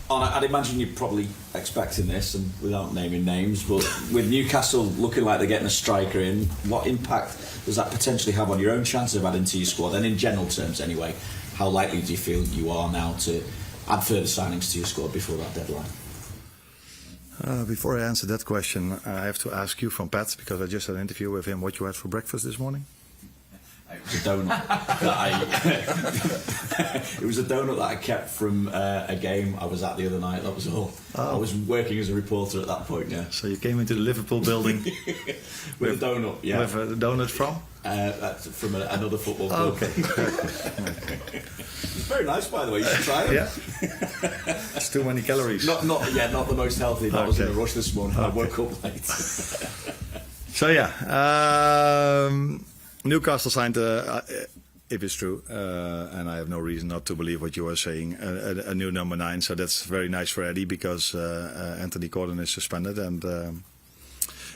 I'd imagine you're probably expecting this, and without naming names, but with Newcastle looking like they're getting a striker in, what impact does that potentially have on your own chances of adding to your squad? And in general terms, anyway, how likely do you feel you are now to add further signings to your squad before that deadline? Before I answer that question, I have to ask you from Pat, because I just had an interview with him, what you had for breakfast this morning? It was a donut it was a donut that I kept from a game I was at the other night. That was all. I was working as a reporter at that point. Yeah. So you came into the Liverpool building with a donut. Yeah. With a donut from? From another football club. Okay. It's very nice, by the way. You should try it. Yeah. It's too many calories. Not the most healthy. I was in a rush this morning. I woke up late. So yeah. Newcastle signed, if it's true, and I have no reason not to believe what you are saying, a new number 9. So that's very nice for Eddie, because Anthony Gordon is suspended, and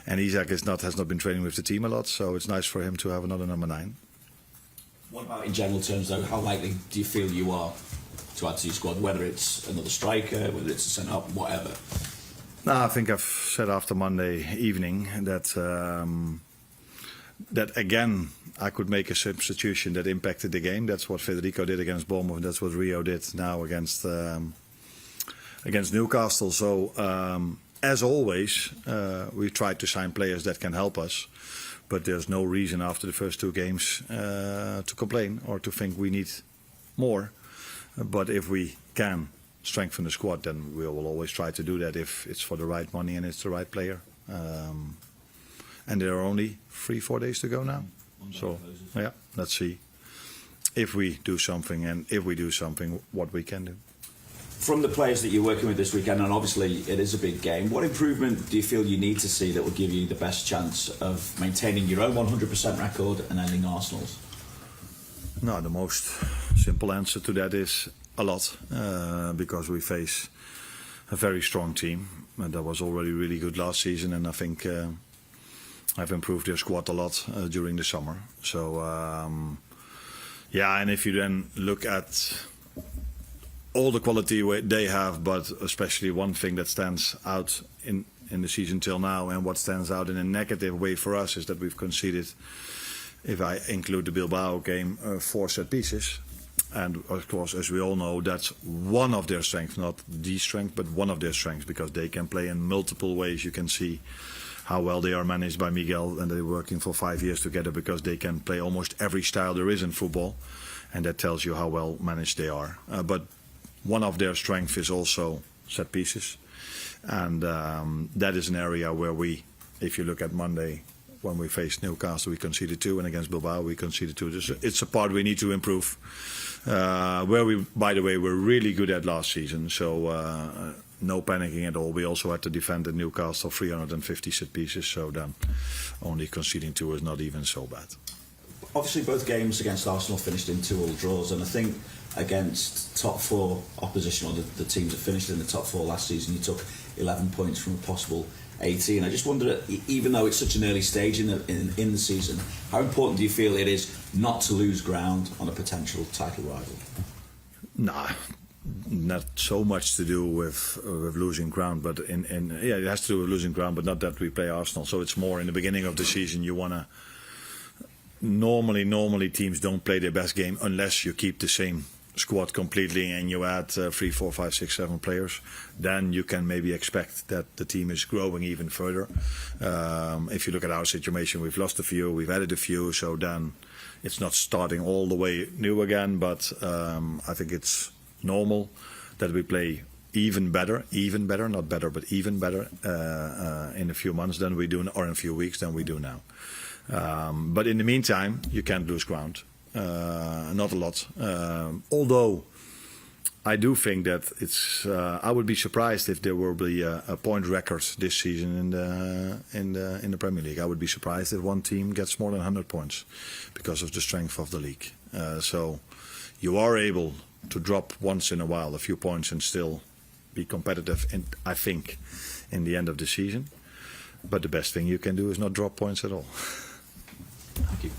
Isaac has not been training with the team a lot. So it's nice for him to have another number 9. What about in general terms, though? How likely do you feel you are to add to your squad? Whether it's another striker, whether it's a centre half, whatever. No, I think I've said after Monday evening that. That again, I could make a substitution that impacted the game. That's what Federico did against Bournemouth. That's what Rio did now against Newcastle. So as always, we try to sign players that can help us. But there's no reason after the first 2 games to complain or to think we need more. But if we can strengthen the squad, then we will always try to do that if it's for the right money and it's the right player. And there are only 3-4 days to go now. So, yeah, let's see if we do something, and if we do something, what we can do. From the players that you're working with this weekend, and obviously it is a big game, what improvement do you feel you need to see that will give you the best chance of maintaining your own 100% record and ending Arsenal's? No, the most simple answer to that is a lot, because we face a very strong team. And that was already really good last season, and I think I've improved their squad a lot during the summer. So, yeah, and if you then look at all the quality they have, but especially one thing that stands out in the season till now, and what stands out in a negative way for us, is that we've conceded, if I include the Bilbao game, 4 set pieces. And of course, as we all know, that's one of their strengths, not the strength, but one of their strengths, because they can play in multiple ways. You can see how well they are managed by Miguel, and they're working for 5 years together, because they can play almost every style there is in football, and that tells you how well managed they are. But one of their strengths is also set pieces, and that is an area where we, if you look at Monday, when we faced Newcastle, we conceded 2, and against Bilbao we conceded 2. It's a part we need to improve, where we, by the way, were really good at last season. So no panicking at all. We also had to defend at Newcastle 350 set pieces, so then only conceding 2 is not even so bad. Obviously both games against Arsenal finished in 2-2 draws, and I think against top 4 opposition, or the teams that finished in the top 4 last season, you took 11 points from a possible 18. I just wonder, even though it's such an early stage in the season, how important do you feel it is not to lose ground on a potential title rival? Nah, not so much to do with losing ground, but yeah, it has to do with losing ground, but not that we play Arsenal. So it's more in the beginning of the season. You wanna normally teams don't play their best game unless you keep the same squad completely and you add 3, 4, 5, 6, 7 players. Then you can maybe expect that the team is growing even further. If you look at our situation, we've lost a few, we've added a few, so then it's not starting all the way new again. But I think it's normal that we play even better, not better, but even better in a few months than we do, or in a few weeks than we do now. But in the meantime, you can't lose ground. Not a lot. Although I do think that it's. I would be surprised if there will be a point record this season in the Premier League. I would be surprised if one team gets more than 100 points because of the strength of the league. So you are able to drop once in a while a few points and still be competitive. I think in the end of the season. But the best thing you can do is not drop points at all. Thank you.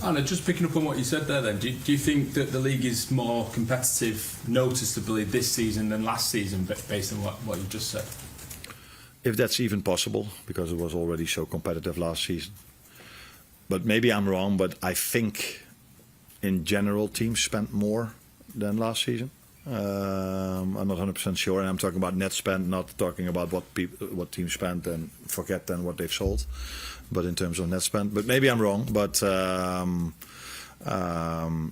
Anna, just picking up on what you said there then, do you think that the league is more competitive noticeably this season than last season based on what you've just said? If that's even possible, because it was already so competitive last season. But maybe I'm wrong, but I think in general teams spent more than last season. I'm not 100% sure, and I'm talking about net spend, not talking about what teams spent and forget then what they've sold, but in terms of net spend. But maybe I'm wrong, but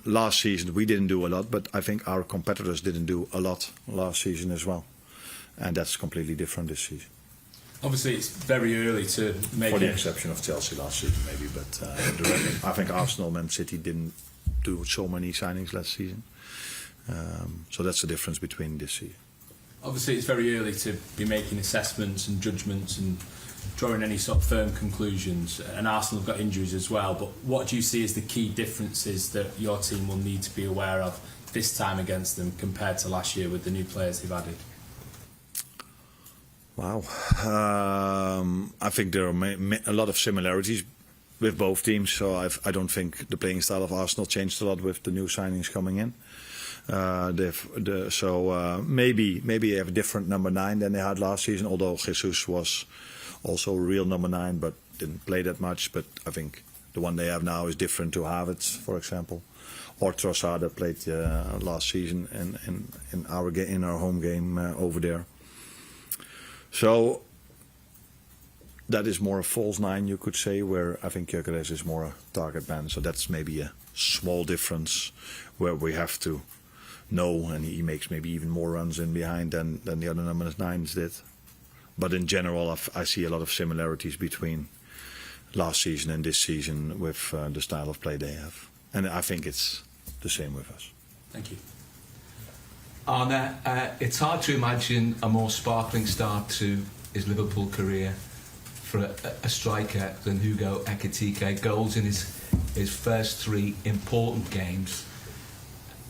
last season we didn't do a lot, but I think our competitors didn't do a lot last season as well. And that's completely different this season. Obviously, it's very early to make For the exception of Chelsea last season, maybe, but I think Arsenal, Man City didn't do so many signings last season. So that's the difference between this season. Obviously, it's very early to be making assessments and judgments and drawing any sort of firm conclusions. And Arsenal have got injuries as well. But what do you see as the key differences that your team will need to be aware of this time against them compared to last year with the new players they've added? Wow. I think there are a lot of similarities with both teams. So I don't think the playing style of Arsenal changed a lot with the new signings coming in. Maybe they have a different number 9 than they had last season, although Jesus was also a real number 9 but didn't play that much. But I think the one they have now is different to Havertz, for example, or Trossard that played last season in our home game over there. So that is more a false 9, you could say, where I think Gyökeres is more a target man. So that's maybe a small difference where we have to know, and he makes maybe even more runs in behind than the other number 9s did. But in general, I see a lot of similarities between last season and this season with the style of play they have. And I think it's the same with us. Thank you. Arne, it's hard to imagine a more sparkling start to his Liverpool career for a striker than Hugo Ekitiké. Goals in his first 3 important games.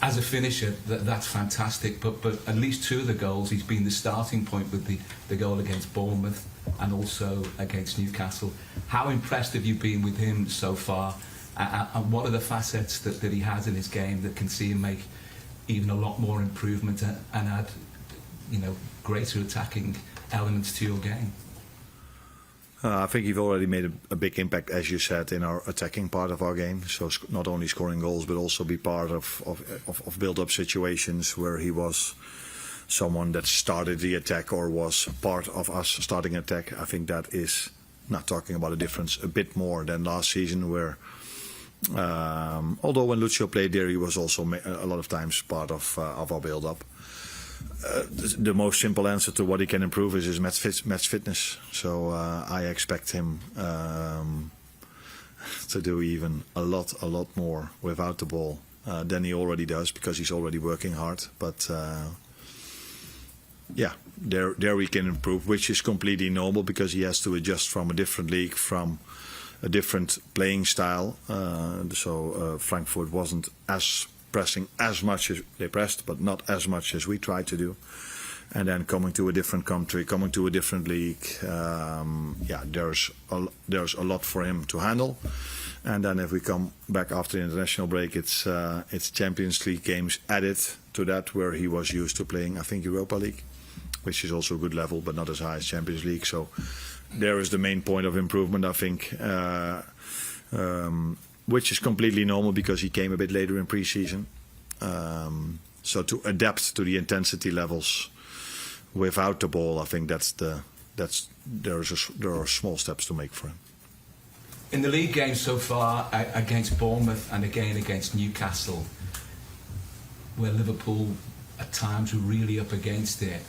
As a finisher, that's fantastic, but at least 2 of the goals, he's been the starting point with the goal against Bournemouth and also against Newcastle. How impressed have you been with him so far? And what are the facets that he has in his game that can see him make even a lot more improvement and add, greater attacking elements to your game? I think you've already made a big impact, as you said, in our attacking part of our game. So not only scoring goals, but also be part of build-up situations where he was someone that started the attack or was part of us starting attack. I think that is not talking about a difference a bit more than last season, where although when Lucio played there, he was also a lot of times part of our build-up. The most simple answer to what he can improve is his match fitness. So I expect him to do even a lot more without the ball than he already does, because he's already working hard. But there we can improve, which is completely normal because he has to adjust from a different league, from a different playing style. Frankfurt wasn't as pressing as much as they pressed, but not as much as we tried to do. And then coming to a different country, coming to a different league, there's a lot for him to handle. And then if we come back after the international break, it's Champions League games added to that, where he was used to playing, I think, Europa League, which is also a good level, but not as high as Champions League. So there is the main point of improvement, I think. Which is completely normal because he came a bit later in pre-season. So to adapt to the intensity levels without the ball, I think there are small steps to make for him. In the league games so far, against Bournemouth and again against Newcastle, where Liverpool at times were really up against it,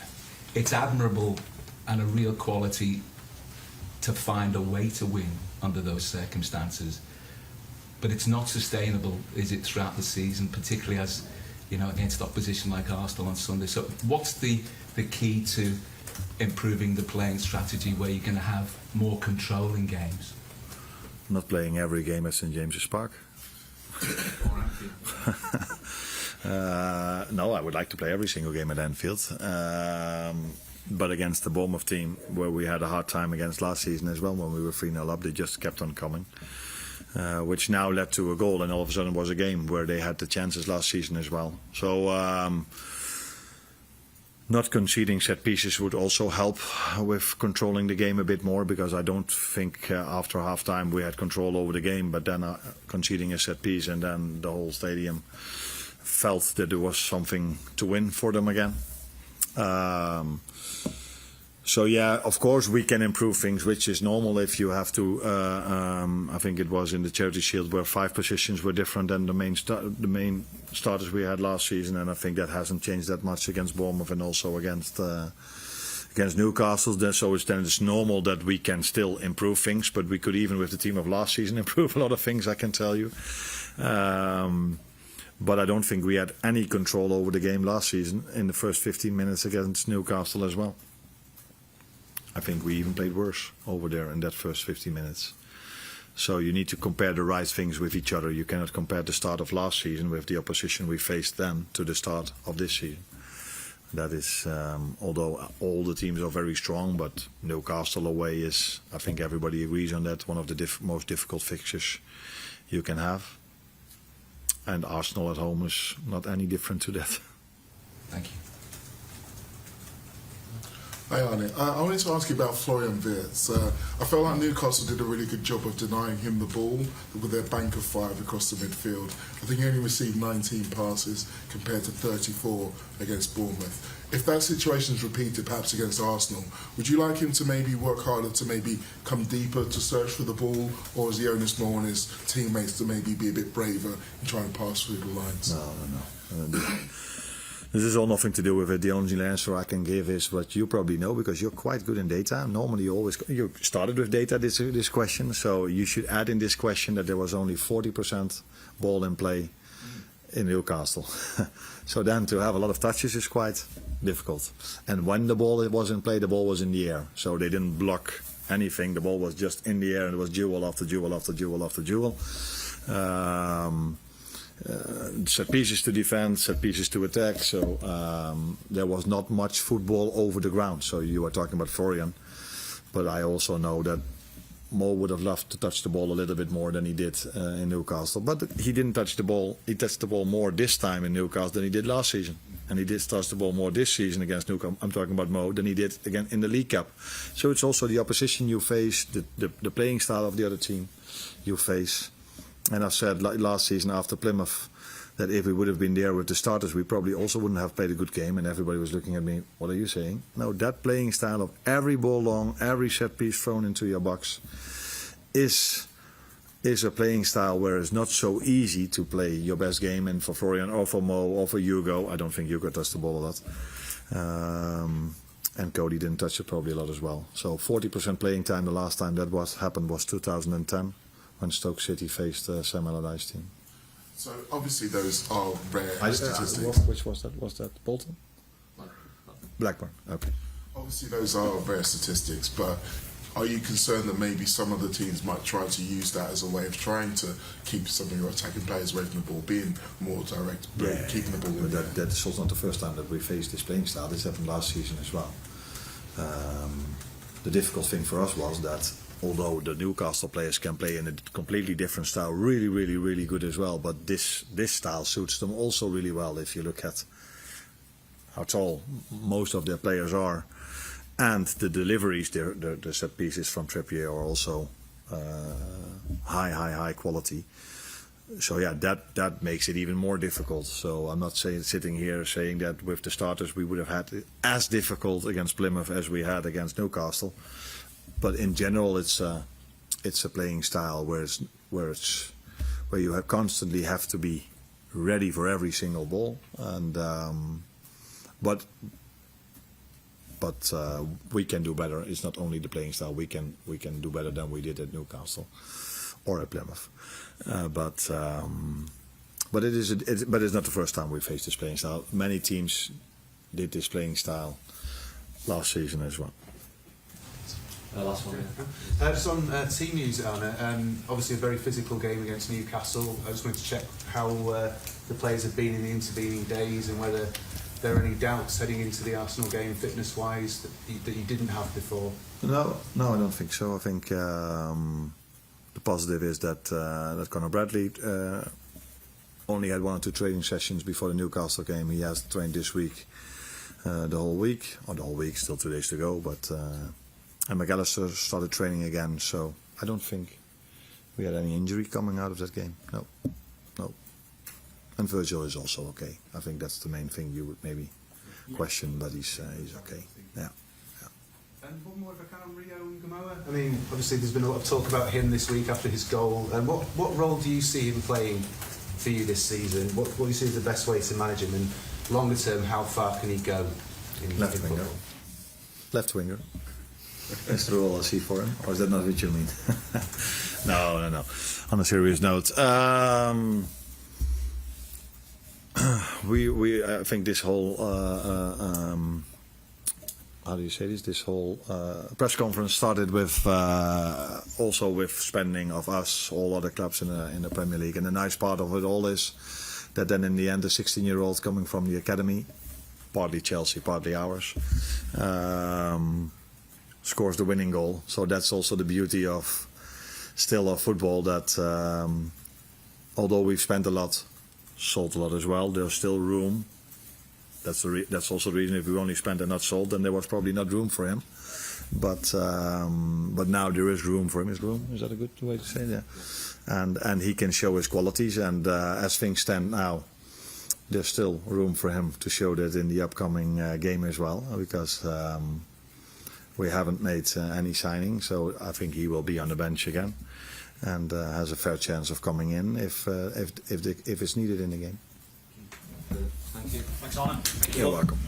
it's admirable and a real quality to find a way to win under those circumstances. But it's not sustainable, is it, throughout the season, particularly as, against opposition like Arsenal on Sunday. So what's the key to improving the playing strategy where you're going to have more control in games? Not playing every game at St James's Park. No, I would like to play every single game at Anfield. But against the Bournemouth team, where we had a hard time against last season as well, when we were 3-0 up, they just kept on coming. which now led to a goal, and all of a sudden was a game where they had the chances last season as well. So not conceding set pieces would also help with controlling the game a bit more, because I don't think after half time we had control over the game, but then conceding a set piece, and then the whole stadium felt that there was something to win for them again. So yeah, of course we can improve things, which is normal if you have to. I think it was in the Charity Shield where 5 positions were different than the main starters we had last season, and I think that hasn't changed that much against Bournemouth and also against Newcastle. So it's normal that we can still improve things, but we could, even with the team of last season, improve a lot of things, I can tell you. But I don't think we had any control over the game last season in the first 15 minutes against Newcastle as well. I think we even played worse over there in that first 15 minutes. So you need to compare the right things with each other. You cannot compare the start of last season with the opposition we faced then to the start of this season. That is, although all the teams are very strong, but Newcastle away is, I think everybody agrees on that, one of the most difficult fixtures you can have. And Arsenal at home is not any different to that. Thank you. Hi Arne, I wanted to ask you about Florian Wirtz. I felt like Newcastle did a really good job of denying him the ball with their bank of 5 across the midfield. I think he only received 19 passes compared to 34 against Bournemouth. If that situation is repeated perhaps against Arsenal, would you like him to maybe work harder to maybe come deeper to search for the ball, or is the onus more on his teammates to maybe be a bit braver and try and pass through the lines? No. This is all nothing to do with it. The only answer I can give is what you probably know, because you're quite good in data. Normally you started with data this question, so you should add in this question that there was only 40% ball in play in Newcastle. So then to have a lot of touches is quite difficult. And when the ball was in play, the ball was in the air. So they didn't block anything. The ball was just in the air, and it was duel after duel after duel after duel. Set pieces to defend, set pieces to attack, so there was not much football over the ground. So you were talking about Florian, but I also know that Mo would have loved to touch the ball a little bit more than he did in Newcastle, but he didn't touch the ball. He touched the ball more this time in Newcastle than he did last season, and he did touch the ball more this season against Newcastle, I'm talking about Mo, than he did again in the League Cup. So it's also the opposition you face, the playing style of the other team you face. And I said last season after Plymouth that if we would have been there with the starters, we probably also wouldn't have played a good game. And everybody was looking at me, what are you saying? No, that playing style of every ball long, every set piece thrown into your box is a playing style where it's not so easy to play your best game. And for Florian or for Mo or for Hugo, I don't think Hugo touched the ball a lot. And Cody didn't touch it probably a lot as well. So 40% playing time the last time that happened was 2010. When Stoke City faced Sam Allardyce team. So obviously those are rare statistics. Which was that? Was that Bolton? Blackburn. Okay. Obviously those are rare statistics, but are you concerned that maybe some of the teams might try to use that as a way of trying to keep some of your attacking players away from the ball, being more direct, keeping the ball in there? That's also not the first time that we faced this playing style. This happened last season as well. The difficult thing for us was that although the Newcastle players can play in a completely different style, really, really, really good as well, but this style suits them also really well if you look at how tall most of their players are. And the deliveries, the set pieces from Trippier are also high quality. So yeah, that makes it even more difficult. So I'm not sitting here saying that with the starters we would have had it as difficult against Plymouth as we had against Newcastle. But in general, it's a playing style where you constantly have to be ready for every single ball. And but we can do better. It's not only the playing style. We can do better than we did at Newcastle or at Plymouth. But it's not the first time we faced this playing style. Many teams did this playing style last season as well. Last one. Just on team news, Arne, obviously a very physical game against Newcastle. I just wanted to check how the players have been in the intervening days and whether there are any doubts heading into the Arsenal game fitness-wise that you didn't have before. No, I don't think so. I think the positive is that Conor Bradley only had 1 or 2 training sessions before the Newcastle game. He has trained this week, the whole week, still 2 days to go. But and McAllister started training again, so I don't think we had any injury coming out of that game. No. And Virgil is also okay. I think that's the main thing you would maybe question, but he's okay. Yeah. And one more if I can on Rio and Gamoa. I mean, obviously there's been a lot of talk about him this week after his goal. And what role do you see him playing for you this season? What do you see as the best way to manage him? And longer term, how far can he go in Left winger. football? Left winger. That's the role I see for him. Or is that not what you mean? No. On a serious note, I think this whole how do you say this? This whole press conference started with also with spending of us, all other clubs in the Premier League, and the nice part of it all is that then in the end, the 16-year-old coming from the academy, partly Chelsea, partly ours, scores the winning goal. So that's also the beauty of football. That although we've spent a lot, sold a lot as well, there's still room. That's also the reason if we only spent and not sold, then there was probably not room for him. But now there is room for him. Is that a good way to say it? Yeah. And he can show his qualities. And as things stand now, there's still room for him to show that in the upcoming game as well, because we haven't made any signing. So I think he will be on the bench again, and has a fair chance of coming in if it's needed in the game. Thank you. Thanks, Arne. You're welcome.